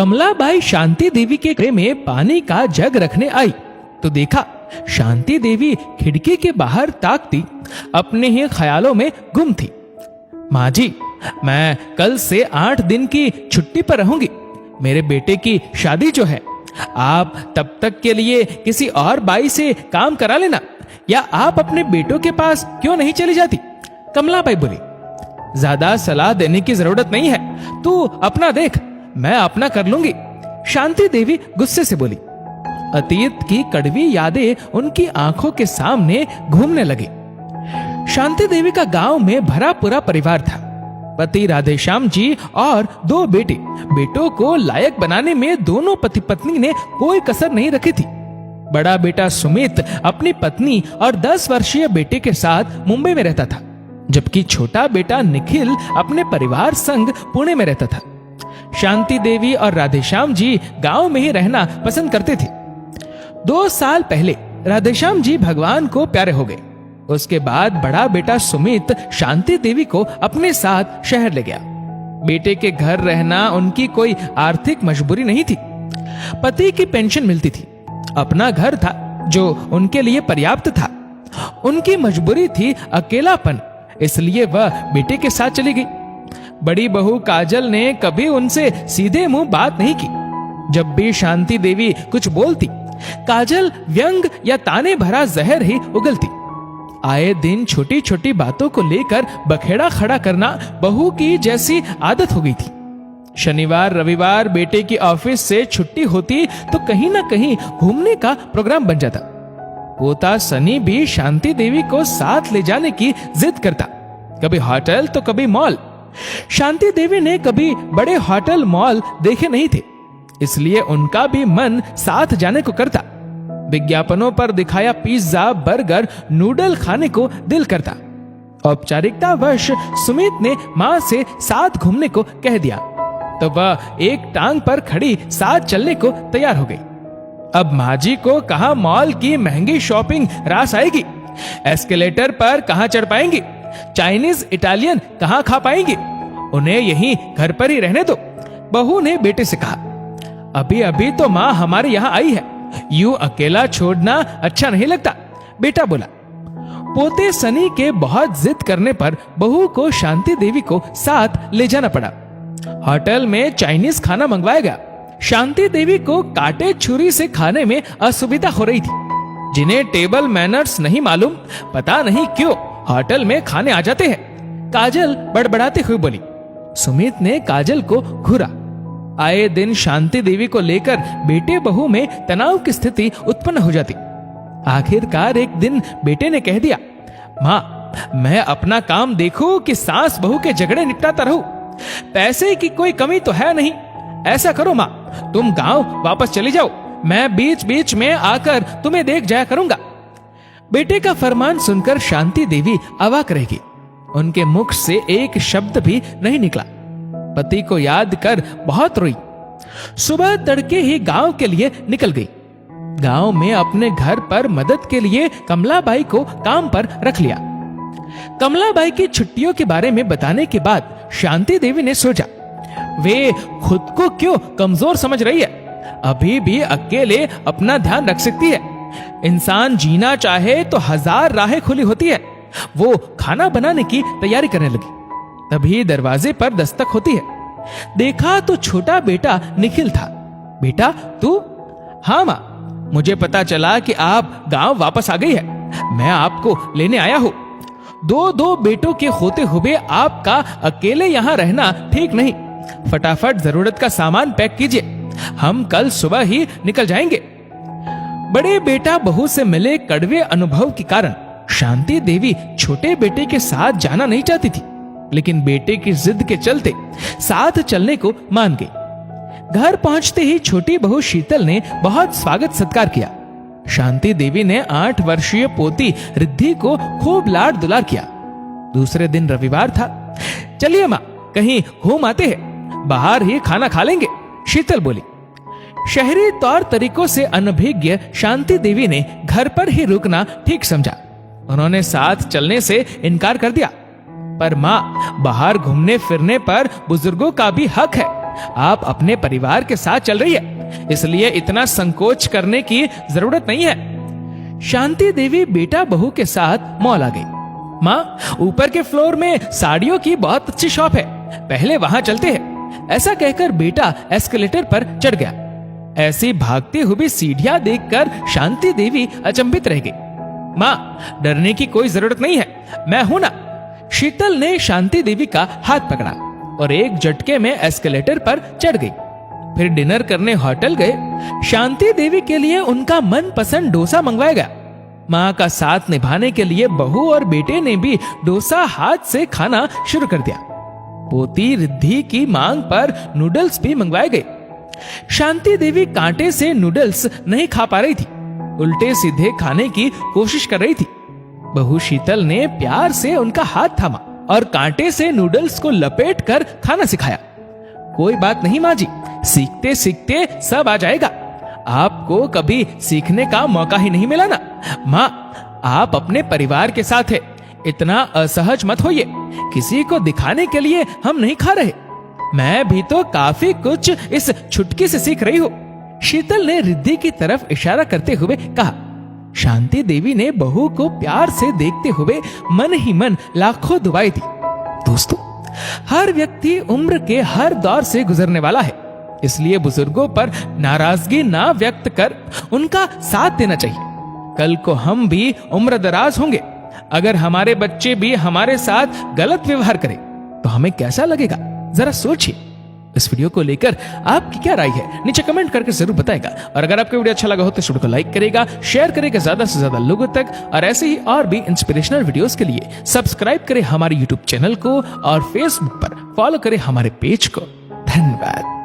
कमलाबाई शांति देवी के कमरे में पानी का जग रखने आई तो देखा शांति देवी खिड़की के बाहर ताकती अपने ही ख्यालों में गुम थी। माँ जी, मैं कल से 8 दिन की छुट्टी पर रहूंगी। मेरे बेटे की शादी जो है, आप तब तक के लिए किसी और बाई से काम करा लेना, या आप अपने बेटों के पास क्यों नहीं चली जाती? कमलाबाई बोली, ज्यादा सलाह देने की जरूरत नहीं है, तू अपना देख, मैं अपना कर लूंगी। शांति देवी गुस्से से बोली। अतीत की कड़वी यादें उनकी आंखों के सामने घूमने लगी। शांति देवी का गांव में भरा पूरा परिवार था। पति राधेश्याम जी और 2 बेटों को लायक बनाने में दोनों पति पत्नी ने कोई कसर नहीं रखी थी। बड़ा बेटा सुमित अपनी पत्नी और 10 वर्षीय बेटे के साथ मुंबई में रहता था, जबकि छोटा बेटा निखिल अपने परिवार संग पुणे में रहता था। शांति देवी और राधेश्याम जी गांव में ही रहना पसंद करते थे। 2 साल पहले राधेश्याम जी भगवान को प्यारे हो गए। उसके बाद बड़ा बेटा सुमित शांति देवी को अपने साथ शहर ले गया। बेटे के घर रहना उनकी कोई आर्थिक मजबूरी नहीं थी। पति की पेंशन मिलती थी, अपना घर था जो उनके लिए पर्याप्त था। उनकी मजबूरी थी अकेलापन, इसलिए वह बेटे के साथ चली गई। बड़ी बहू काजल ने कभी उनसे सीधे मुंह बात नहीं की। जब भी शांति देवी कुछ बोलती, काजल व्यंग या ताने भरा जहर ही उगलती। आए दिन छोटी छोटी बातों को लेकर बखेड़ा खड़ा करना बहू की जैसी आदत हो गई थी। शनिवार रविवार बेटे की ऑफिस से छुट्टी होती तो कहीं ना कहीं घूमने का प्रोग्राम बन जाता। पोता सनी भी शांति देवी को साथ ले जाने की जिद करता, कभी होटल तो कभी मॉल। शांति देवी ने कभी बड़े होटल मॉल देखे नहीं थे, इसलिए उनका भी मन साथ जाने को करता। विज्ञापनों पर दिखाया पिज्जा बर्गर नूडल खाने को दिल करता। औपचारिकता वश सुमित ने मां से साथ घूमने को कह दिया तो वह एक टांग पर खड़ी साथ चलने को तैयार हो गई। अब माँ जी को कहां मॉल की महंगी शॉपिंग रास आएगी, एस्केलेटर पर कहां चढ़ पाएंगी, चाइनीज इटालियन कहां खा पाएंगी, उन्हें यहीं घर पर ही रहने दो। बहू ने बेटे से कहा, अभी अभी तो माँ हमारे यहाँ आई है, यूं अकेला छोड़ना अच्छा नहीं लगता। बेटा बोला। पोते सनी के बहुत जिद करने पर बहू को शांति देवी को साथ ले जाना पड़ा। होटल में चाइनीज खाना मंगवाया गया। शांति देवी को कांटे छुरी से खाने में असुविधा हो रही थी। जिन्हें टेबल मैनर्स नहीं मालूम, पता नहीं क्यों होटल में खाने आ जाते हैं, काजल बड़बड़ाते हुए बोली। सुमित ने काजल को घूरा। आए दिन शांति देवी को लेकर बेटे बहू में तनाव की स्थिति उत्पन्न हो जाती। आखिरकार एक दिन बेटे ने कह दिया, माँ मैं अपना काम देखूं कि सास बहू के झगड़े निपटाता रहूं। पैसे की कोई कमी तो है नहीं। ऐसा करो माँ, तुम गांव वापस चली जाओ, मैं बीच बीच में आकर तुम्हें देख जाया करूंगा। बेटे का फरमान सुनकर शांति देवी अवाक रह गई। उनके मुख से एक शब्द भी नहीं निकला। पति को याद कर बहुत रोई। सुबह तड़के ही गांव के लिए निकल गई। गांव में अपने घर पर मदद के लिए कमलाबाई को काम पर रख लिया। कमलाबाई की छुट्टियों के बारे में बताने के बाद शांति देवी ने सोचा, वे खुद को क्यों कमजोर समझ रही है, अभी भी अकेले अपना ध्यान रख सकती है। इंसान जीना चाहे तो 1000 राहें खुली होती है। वो खाना बनाने की तैयारी करने लगी। तभी दरवाजे पर दस्तक होती है। देखा तो छोटा बेटा निखिल था। बेटा तू? हाँ माँ, मुझे पता चला कि आप गांव वापस आ गई है, मैं आपको लेने आया हूँ। 2 बेटों के होते हुए आपका अकेले यहाँ रहना ठीक नहीं। फटाफट जरूरत का सामान पैक कीजिए, हम कल सुबह ही निकल जाएंगे। बड़े बेटा बहू से मिले कड़वे अनुभव के कारण शांति देवी छोटे बेटे के साथ जाना नहीं चाहती थी, लेकिन बेटे की जिद के चलते साथ चलने को मान गई। घर पहुंचते ही छोटी बहू शीतल ने बहुत स्वागत सत्कार किया। शांति देवी ने 8 वर्षीय पोती रिद्धि को खूब लाड दुलार किया। दूसरे दिन रविवार था। चलिए माँ, कहीं घूम आते हैं, बाहर ही खाना खा लेंगे, शीतल बोली। शहरी तौर तरीकों से अनभिज्ञ शांति देवी ने घर पर ही रुकना ठीक समझा। उन्होंने साथ चलने से इनकार कर दिया। पर माँ, बाहर घूमने फिरने पर बुजुर्गों का भी हक है, आप अपने परिवार के साथ चल रही है, इसलिए इतना संकोच करने की जरूरत नहीं है। शांति देवी बेटा बहू के साथ मॉल आ गई। माँ, ऊपर के फ्लोर में साड़ियों की बहुत अच्छी शॉप है, पहले वहां चलते हैं। ऐसा कहकर बेटा एस्केलेटर पर चढ़ गया। ऐसी भागती हुई सीढ़ियां देखकर शांति देवी अचंभित रह गई। माँ, डरने की कोई जरूरत नहीं है, मैं हूं ना। शीतल ने शांति देवी का हाथ पकड़ा और एक झटके में एस्केलेटर पर चढ़ गई। फिर डिनर करने होटल गए। शांति देवी के लिए उनका मनपसंद डोसा मंगवाया गया। माँ का साथ निभाने के लिए बहू और बेटे ने भी डोसा हाथ से खाना शुरू कर दिया। पोती रिद्धि की मांग पर नूडल्स भी मंगवाए गए। शांति देवी कांटे से नूडल्स नहीं खा पा रही थी, उल्टे सीधे खाने की कोशिश कर रही थी। बहू शीतल ने प्यार से उनका हाथ थामा और कांटे से नूडल्स को लपेट कर खाना सिखाया। कोई बात नहीं माँ जी, सीखते सीखते सब आ जाएगा। आपको कभी सीखने का मौका ही नहीं मिला ना। माँ, आप अपने परिवार के साथ है, इतना असहज मत होइए। किसी को दिखाने के लिए हम नहीं खा रहे। मैं भी तो काफी कुछ इस छुटकी से सीख रही हूँ। शीतल ने रिद्धि की तरफ इशारा करते हुए कहा। शांति देवी ने बहू को प्यार से देखते हुए मन ही मन लाखों दुआएं दी। दोस्तों, हर व्यक्ति उम्र के हर दौर से गुजरने वाला है, इसलिए बुजुर्गों पर नाराजगी ना व्यक्त कर उनका साथ देना चाहिए। कल को हम भी उम्र दराज होंगे। अगर हमारे बच्चे भी हमारे साथ गलत व्यवहार करें तो हमें कैसा लगेगा, जरा सोचिए। इस वीडियो को लेकर आपकी क्या राय है, नीचे कमेंट करके जरूर बताएगा। और अगर आपको वीडियो अच्छा लगा हो तो इस वीडियो को लाइक करेगा, शेयर करेगा ज्यादा से ज्यादा लोगों तक। और ऐसे ही और भी इंस्पिरेशनल वीडियोस के लिए सब्सक्राइब करें हमारे यूट्यूब चैनल को और फेसबुक पर फॉलो करें हमारे पेज को। धन्यवाद।